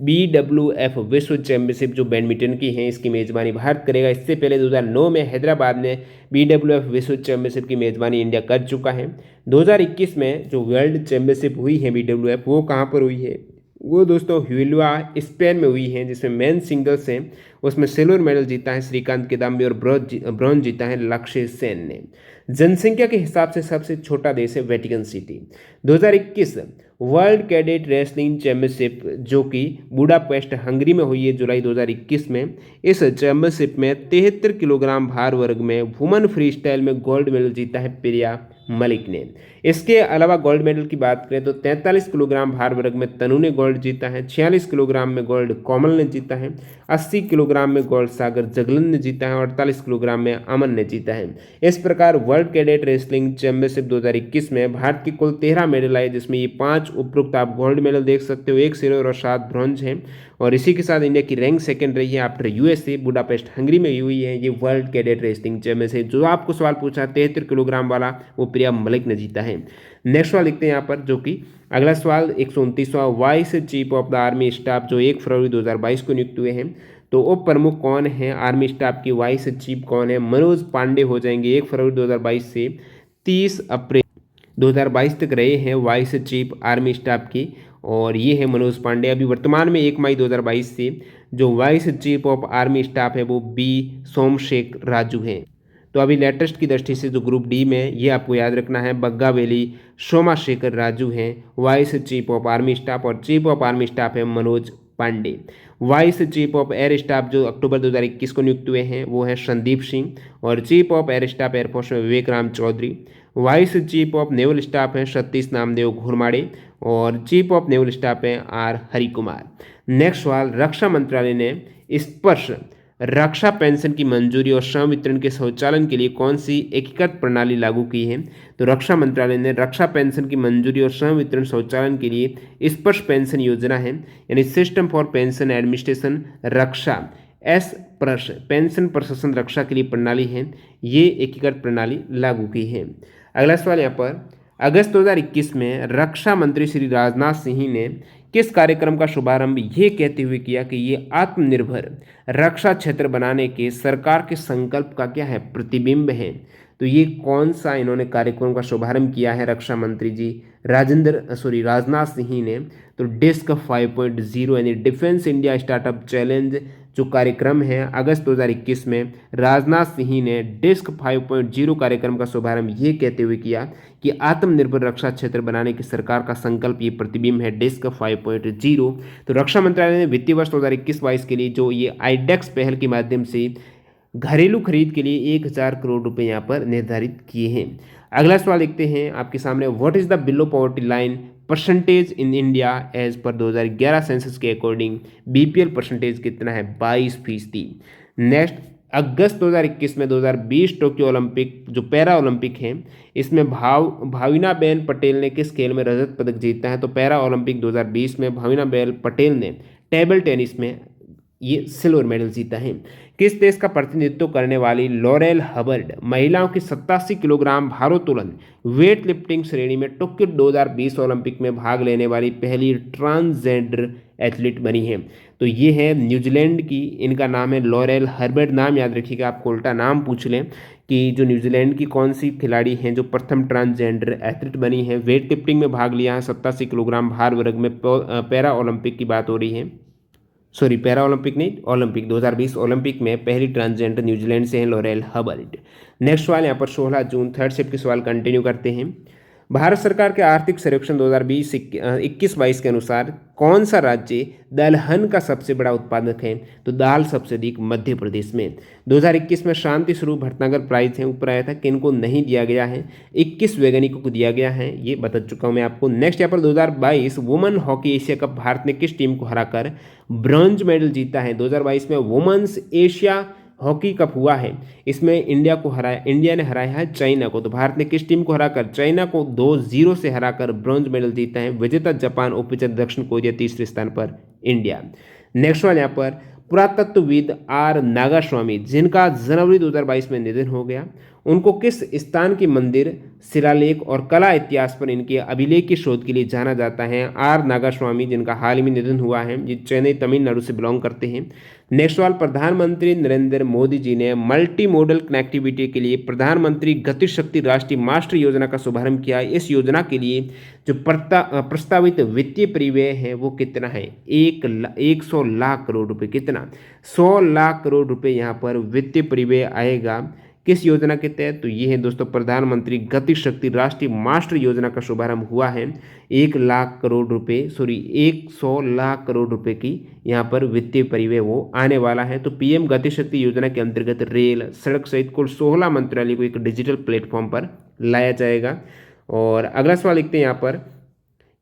BWF विश्व चैंपियनशिप जो बैडमिंटन की है इसकी मेजबानी भारत करेगा। इससे पहले 2009 में हैदराबाद में BWF विश्व चैंपियनशिप की मेजबानी इंडिया कर चुका है। 2021 में जो वर्ल्ड चैंपियनशिप हुई है BWF वो कहाँ पर हुई है, वो दोस्तों ह्यूलवा स्पेन में हुई है, जिसमें मेन सिंगल्स हैं उसमें सिल्वर मेडल जीता है श्रीकांत किदाम्बी और ब्रॉन्ज जीता है लक्ष्य सेन ने। जनसंख्या के हिसाब से सबसे छोटा देश है Vatican city. 2021 world cadet wrestling championship जो कि बुडापेस्ट हंगरी में हुई है जुलाई 2021 में। इस चैंपियनशिप में 73 किलोग्राम भार वर्ग में वुमेन फ्री स्टाइल में गोल्ड मेडल जीता है प्रिया मलिक ने। इसके अलावा गोल्ड मेडल की बात करें तो 43 किलोग्राम भार वर्ग में तनु ने गोल्ड जीता है, 46 किलोग्राम में गोल्ड कोमल ने जीता है, 80 किलोग्राम में गोल्ड सागर जगलन ने जीता है और 48 किलोग्राम में अमन ने जीता है। इस प्रकार वर्ल्ड कैडेट रेसलिंग चैंपियनशिप 2021 में भारत की कुल 13 मेडल आए, जिसमें ये 5 उपरोक्त आप गोल्ड मेडल देख सकते हो, 1 सिल्वर और 7 ब्रॉन्ज हैं। और इसी के साथ इंडिया की रैंक सेकंड रही है आफ्टर यूएसए, बुडापेस्ट हंगरी में हुई है ये वर्ल्ड कैडेट रेसलिंग चैंपियनशिप। जो आपको सवाल पूछा 73 किलोग्राम वाला वो प्रिया मलिक ने जीता है। नेक्स्ट सवाल लिखते हैं यहाँ पर, जो कि अगला सवाल 129वां vice chief of the army staff जो 1 फरवरी 2022 को नियुक्त हुए हैं। तो उप प्रमुख कौन है आर्मी स्टाफ की, वाइस चीफ कौन है, मनोज पांडे हो जाएंगे। 1 फरवरी 2022 से 30 अप्रैल 2022 तक रहे हैं वाइस चीफ आर्मी स्टाफ की, और ये है मनोज पांडे। अभी वर्तमान में 1 मई 2022 से जो vice chief of army staff है वो बी सोमशेखर राजू हैं। तो अभी लेटेस्ट की दृष्टि से जो ग्रुप डी में ये आपको याद रखना है, बग्गा वैली सोमाशेखर राजू हैं vice chief of army staff, और चीफ ऑफ आर्मी स्टाफ है Manoj Pande. Vice chief of air staff जो अक्टूबर 2021 को नियुक्त हुए हैं वो है संदीप सिंह, और chief of air staff air force में Vivek Ram Chaudhary. Vice chief of naval staff है सतीश नामदेव घुरमाड़े, और चीफ ऑफ नेवल स्टाफ है आर हरि कुमार। नेक्स्ट सवाल, रक्षा मंत्रालय ने स्पर्श रक्षा पेंशन की मंजूरी और श्रम वितरण के स्वचालन के लिए कौन सी एकीकृत प्रणाली लागू की है। तो रक्षा मंत्रालय ने रक्षा पेंशन की मंजूरी और श्रम वितरण स्वचालन के लिए स्पर्श पेंशन योजना है, यानी सिस्टम फॉर पेंशन एडमिनिस्ट्रेशन रक्षा स्पर्श पेंशन प्रशासन रक्षा के लिए प्रणाली है, ये एकीकृत प्रणाली लागू की है। अगला सवाल यहाँ पर, अगस्त 2021 में रक्षा मंत्री श्री राजनाथ सिंह ने किस कार्यक्रम का शुभारंभ ये कहते हुए किया कि ये आत्मनिर्भर रक्षा क्षेत्र बनाने के सरकार के संकल्प का क्या है, प्रतिबिंब है। तो ये कौन सा इन्होंने कार्यक्रम का शुभारंभ किया है रक्षा मंत्री जी राजनाथ सिंह ने। तो डिस्क 5.0 यानी डिफेंस इंडिया स्टार्टअप चैलेंज जो कार्यक्रम है अगस्त 2021 में राजनाथ सिंह ने डिस्क 5.0 कार्यक्रम का शुभारंभ ये कहते हुए किया कि आत्मनिर्भर रक्षा क्षेत्र बनाने की सरकार का संकल्प ये प्रतिबिंब है डिस्क 5.0। तो रक्षा मंत्रालय ने वित्तीय वर्ष 2021-22 के लिए जो ये आईडेक्स पहल के माध्यम से घरेलू खरीद के लिए 1000 करोड़ रुपए यहाँ पर निर्धारित किए हैं। अगला सवाल देखते हैं आपके सामने, what is the below poverty line percentage in India as per 2011 census के अकॉर्डिंग बीपीएल परसेंटेज कितना है, 22%। नेक्स्ट, अगस्त 2021 में 2020 टोक्यो ओलंपिक जो पैरा ओलंपिक है इसमें भाविनाबेन पटेल ने किस खेल में रजत पदक जीता है। तो पैरा ओलंपिक 2020 में भाविनाबेन पटेल ने टेबल टेनिस में ये सिल्वर मेडल जीता है। किस देश का प्रतिनिधित्व करने वाली लॉरेल हबर्ड महिलाओं की 87 किलोग्राम भारोत्तोलन वेट लिफ्टिंग श्रेणी में टोक्यो 2020 ओलंपिक में भाग लेने वाली पहली ट्रांसजेंडर एथलीट बनी है? तो ये है न्यूजीलैंड की, इनका नाम है लॉरेल हर्बर्ट। नाम याद रखिएगा, आपको उल्टा नाम पूछ लें कि जो न्यूजीलैंड की कौन सी खिलाड़ी हैं जो प्रथम ट्रांसजेंडर एथलीट बनी है, वेट लिफ्टिंग में भाग लिया है 87 किलोग्राम भार वर्ग में। पैरा ओलंपिक की बात हो रही है, सॉरी पैरा ओलंपिक नहीं, ओलंपिक 2020 ओलंपिक में पहली ट्रांसजेंडर न्यूजीलैंड से हैं लॉरेल हबर्ट। नेक्स्ट सवाल यहाँ पर 16 जून थर्ड शिफ्ट के सवाल कंटिन्यू करते हैं। भारत सरकार के आर्थिक सर्वेक्षण 2020-21-22 के अनुसार कौन सा राज्य दलहन का सबसे बड़ा उत्पादक है? तो दाल सबसे अधिक मध्य प्रदेश में। 2021 में शांति स्वरूप भटनागर प्राइज है, ऊपर आया था, किनको नहीं दिया गया है? 21 वैज्ञानिकों को दिया गया है, ये बता चुका हूँ मैं आपको। नेक्स्ट यहाँ पर 2022 women hockey Asia cup Bharat ने किस टीम को हराकर ब्रॉन्ज मेडल जीता है? 2022 में वुमेन्स एशिया हॉकी कप हुआ है, इसमें इंडिया ने हराया है चाइना को। तो भारत ने किस टीम को हराकर? चाइना को 2-0 से हराकर ब्रॉन्ज मेडल जीता है। विजेता जापान, उपविजेता दक्षिण कोरिया, तीसरे स्थान पर इंडिया। नेक्स्ट वाले यहाँ पर पुरातत्वविद आर नागास्वामी, जिनका जनवरी 2022 में निधन हो गया, उनको किस स्थान के मंदिर, शिलालेख और कला इतिहास पर इनके अभिलेख की शोध के लिए जाना जाता है? आर नागास्वामी, जिनका हाल ही में निधन हुआ है, ये चेन्नई तमिलनाडु से बिलोंग करते हैं। नेक्स्ट सवाल, प्रधानमंत्री नरेंद्र मोदी जी ने मल्टी मॉडल कनेक्टिविटी के लिए प्रधानमंत्री गति शक्ति राष्ट्रीय मास्टर योजना का शुभारंभ किया। इस योजना के लिए जो प्रस्तावित वित्तीय परिव्यय है वो कितना है? 100 लाख करोड़ रुपए। कितना? 100 लाख करोड़ रुपए यहाँ पर वित्तीय परिव्यय आएगा। किस योजना के तहत? तो ये है दोस्तों प्रधानमंत्री गति शक्ति राष्ट्रीय मास्टर योजना का शुभारंभ हुआ है। 100 लाख करोड़ रुपए की यहाँ पर वित्तीय परिव्यय वो आने वाला है। तो पीएम गति शक्ति योजना के अंतर्गत रेल, सड़क सहित कुल 16 मंत्रालय को एक डिजिटल प्लेटफॉर्म पर लाया जाएगा। और अगला सवाल लिखते हैं यहाँ पर,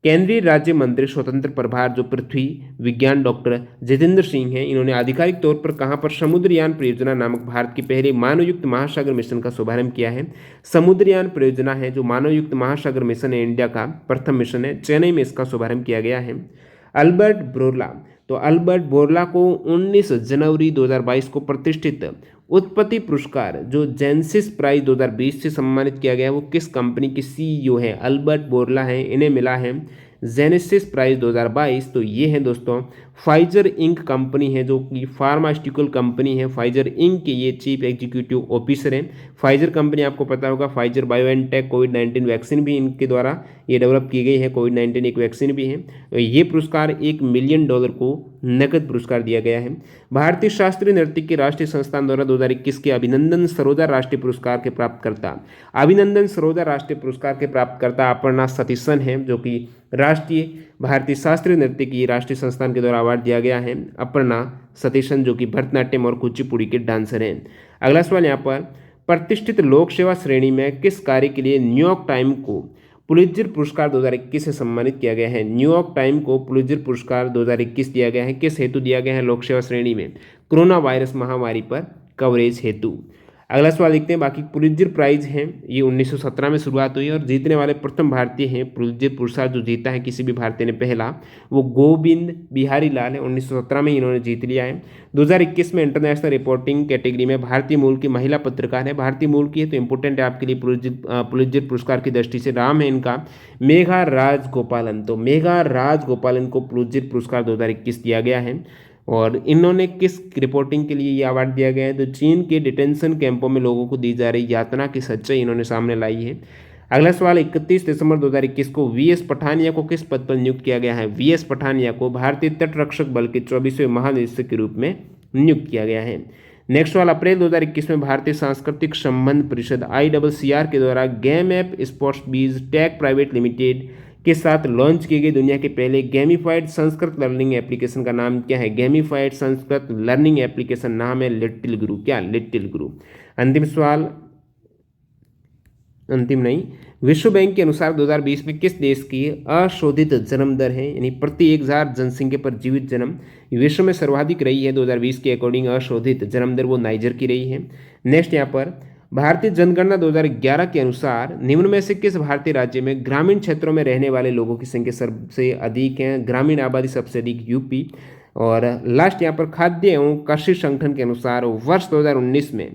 केंद्रीय राज्य मंत्री स्वतंत्र प्रभार जो पृथ्वी विज्ञान डॉक्टर जितेंद्र सिंह हैं, इन्होंने आधिकारिक तौर पर कहां पर समुद्रयान परियोजना नामक भारत की पहले मानवयुक्त महासागर मिशन का शुभारंभ किया है? समुद्रयान परियोजना है जो मानवयुक्त महासागर मिशन है, इंडिया का प्रथम मिशन है, चेन्नई में इसका शुभारंभ किया गया है। अल्बर्ट बोरला, तो अल्बर्ट बोरला को 19 जनवरी 2022 को प्रतिष्ठित उत्पत्ति पुरस्कार जो जेनेसिस प्राइज 2020 से सम्मानित किया गया है, वो किस कंपनी के सीईओ हैं? अल्बर्ट बोरला हैं, इन्हें मिला है जेनेसिस प्राइज 2022। तो ये है दोस्तों फाइजर इंक कंपनी है, जो कि फार्मास्यूटिकल कंपनी है। फाइजर इंक के ये चीफ एग्जीक्यूटिव ऑफिसर हैं। फाइजर कंपनी आपको पता होगा, फाइजर बायोएनटेक कोविड-19 वैक्सीन भी इनके द्वारा ये डेवलप की गई है। कोविड-19 एक वैक्सीन भी है। ये पुरस्कार $1 मिलियन को नकद पुरस्कार दिया गया है। भारतीय शास्त्रीय नृत्य के राष्ट्रीय संस्थान द्वारा 2021 के अभिनंदन सरोजा राष्ट्रीय पुरस्कार के प्राप्तकर्ता, अभिनंदन सरोजा राष्ट्रीय पुरस्कार के प्राप्तकर्ता अपर्णा सतीशन हैं, जो कि राष्ट्रीय भारतीय शास्त्रीय नृत्य की राष्ट्रीय संस्थान के द्वारा अवार्ड दिया गया है। अपर्णा सतीशन जो कि भरतनाट्यम और कुचिपुड़ी के डांसर हैं। अगला सवाल यहाँ पर, प्रतिष्ठित लोक सेवा श्रेणी में किस कार्य के लिए न्यूयॉर्क टाइम को पुलित्जर पुरस्कार 2021 से सम्मानित किया गया है? न्यूयॉर्क टाइम को पुलित्जर पुरस्कार 2021 दिया गया है। किस हेतु दिया गया है? लोक सेवा श्रेणी में कोरोना वायरस महामारी पर कवरेज हेतु। अगला सवाल देखते हैं। बाकी पुलित्जर प्राइज हैं, ये 1917 में शुरुआत हुई और जीतने वाले प्रथम भारतीय हैं। पुलित्जर पुरस्कार जो जीता है किसी भी भारतीय ने पहला, वो गोविंद बिहारी लाल है। 1917 में इन्होंने जीत लिया है। 2021 में इंटरनेशनल रिपोर्टिंग कैटेगरी में भारतीय मूल की महिला पत्रकार है। भारतीय मूल की है तो इंपॉर्टेंट है आपके लिए पुलित्जर पुरस्कार की दृष्टि से। नाम है इनका मेघा राजगोपालन। तो मेघा राजगोपालन को पुलित्जर पुरस्कार 2021 दिया गया है। और इन्होंने किस रिपोर्टिंग के लिए ये अवार्ड दिया गया है? तो चीन के डिटेंशन कैंपों में लोगों को दी जा रही यातना की सच्चाई इन्होंने सामने लाई है। अगला सवाल, 31 दिसंबर 2021 को वीएस पठानिया को किस पद पर नियुक्त किया गया है? वीएस पठानिया को भारतीय तटरक्षक बल के 24वें महानिदेशक के रूप में नियुक्त किया गया है। नेक्स्ट सवाल, अप्रैल 2021 में भारतीय सांस्कृतिक संबंध परिषद ICCR के द्वारा गेम ऐप स्पोर्ट्स बीज टेक प्राइवेट लिमिटेड के साथ लॉन्च की गई दुनिया के पहले गेमिफाइड संस्कृत लर्निंग एप्लीकेशन का नाम क्या है? गेमिफाइड संस्कृत लर्निंग एप्लीकेशन नाम है लिटिल गुरु। क्या? लिटिल गुरु। अंतिम सवाल, अंतिम नहीं, विश्व बैंक के अनुसार 2020 में किस देश की अशोधित जन्म दर है, यानी प्रति 1000 जनसंख्या पर जीवित जन्म विश्व में सर्वाधिक रही है? 2020 के अकॉर्डिंग अशोधित जन्म दर वो नाइजर की रही है। नेक्स्ट यहाँ पर, भारतीय जनगणना 2011 के अनुसार निम्न में से किस भारतीय राज्य में ग्रामीण क्षेत्रों में रहने वाले लोगों की संख्या सबसे अधिक है? ग्रामीण आबादी सबसे अधिक यूपी और लास्ट यहाँ पर खाद्य एवं कृषि संगठन के अनुसार वर्ष 2019 में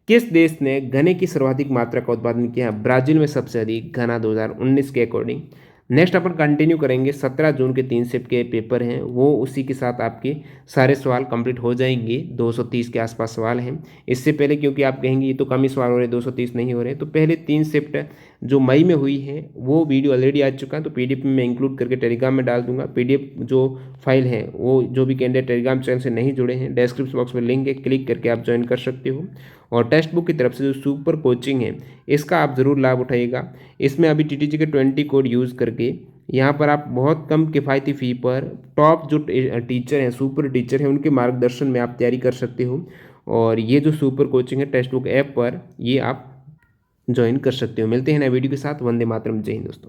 किस देश ने गन्ने की सर्वाधिक मात्रा का उत्पादन किया? ब्राजील में सबसे अधिक गन्ना 2019 के अकॉर्डिंग। नेक्स्ट अपन कंटिन्यू करेंगे। 17 जून के 3 शिफ्ट के पेपर हैं, वो उसी के साथ आपके सारे सवाल कंप्लीट हो जाएंगे। 230 के आसपास सवाल हैं। इससे पहले क्योंकि आप कहेंगे ये तो कम ही सवाल हो रहे, 230 नहीं हो रहे, तो पहले 3 शिफ्ट जो मई में हुई है वो वीडियो ऑलरेडी आ चुका है, तो पीडीएफ में मैं इंक्लूड करके टेलीग्राम में डाल दूंगा। पीडीएफ जो फाइल है वो जो भी कैंडिडेट टेलीग्राम चैनल से नहीं जुड़े हैं, डिस्क्रिप्शन बॉक्स में लिंक है, क्लिक करके आप ज्वाइन कर सकते हो। और टेक्स्ट बुक की तरफ से जो सुपर कोचिंग है इसका आप ज़रूर लाभ उठाइएगा। इसमें अभी टीटीजी के 20 कोड यूज़ करके यहाँ पर आप बहुत कम किफ़ायती फ़ी पर टॉप जो टीचर हैं, सुपर टीचर हैं, उनके मार्गदर्शन में आप तैयारी कर सकते हो। और ये जो सुपर कोचिंग है टेक्स्ट बुक ऐप पर, ये आप ज्वाइन कर सकते हो। मिलते हैं नए वीडियो के साथ। वंदे मातरम। जय हिंद दोस्तों।